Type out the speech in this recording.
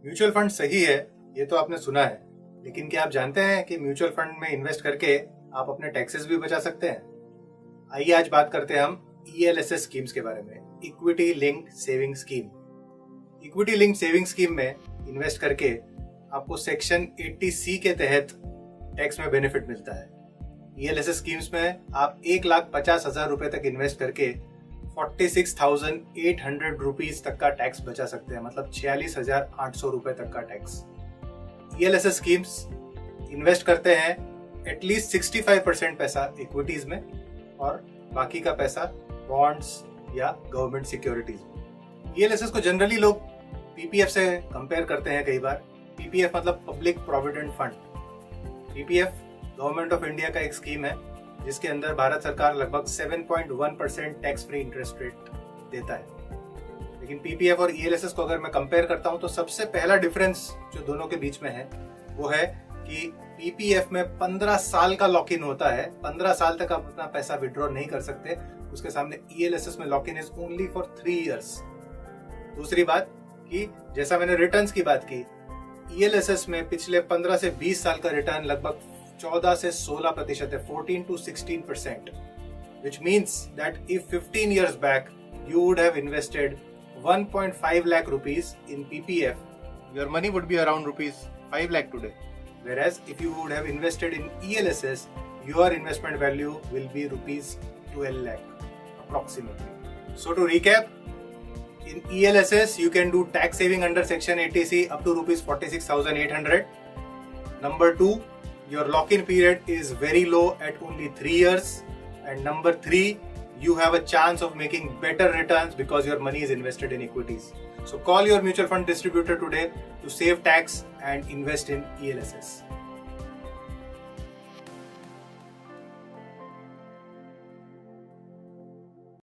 Mutual fund सही है, ये तो आपने सुना है, लेकिन क्या आप जानते हैं कि म्यूचुअल फंड में इन्वेस्ट करके आप अपने टैक्सेस भी बचा सकते हैं? आइए आज बात करते हैं हम ELSS स्कीम्स के बारे में, equity linked saving scheme. Equity linked saving scheme में इन्वेस्ट करके आपको सेक्शन 80C के तहत टैक्स में बेनिफिट मिलता है। ELSS स्कीम्स में आप 1,50,000 रुपए तक इन्वेस्ट करके 46,800 रुपीज तक का टैक्स बचा सकते हैं, मतलब 46,800 रुपए तक का टैक्स। ELSS स्कीम्स इन्वेस्ट करते हैं एटलीस्ट 65% पैसा इक्विटीज में और बाकी का पैसा बॉन्ड्स या गवर्नमेंट सिक्योरिटीज में। ELSS को जनरली लोग PPF से कंपेयर करते हैं कई बार। PPF मतलब public provident fund. PPF government of India का एक स्कीम है जिसके अंदर भारत सरकार लगभग 7.1% टैक्स फ्री इंटरेस्ट रेट देता है। लेकिन PPF और ELSS को अगर मैं कंपेयर करता हूं तो सबसे पहला डिफरेंस जो दोनों के बीच में है वो है कि PPF में 15 साल का लॉक इन होता है। 15 साल तक आप अपना पैसा विड्रॉ नहीं कर सकते। उसके सामने ELSS में lock in is only for 3 years. दूसरी बात कि जैसा मैंने रिटर्न्स की बात की, ELSS में पिछले 15 से 20 साल का रिटर्न लगभग 14 से 16% है, 14 to 16%, which means that if 15 years back you would have invested 1.5 lakh rupees in PPF, your money would be around rupees 5 lakh today. Whereas if you would have invested in ELSS, your investment value will be rupees 12 lakh approximately. So to recap, in ELSS you can do tax saving under section 80C up to rupees 46,800. Number 2, your lock-in period is very low at only 3 years. And number 3, you have a chance of making better returns because your money is invested in equities. So call your mutual fund distributor today to save tax and invest in ELSS.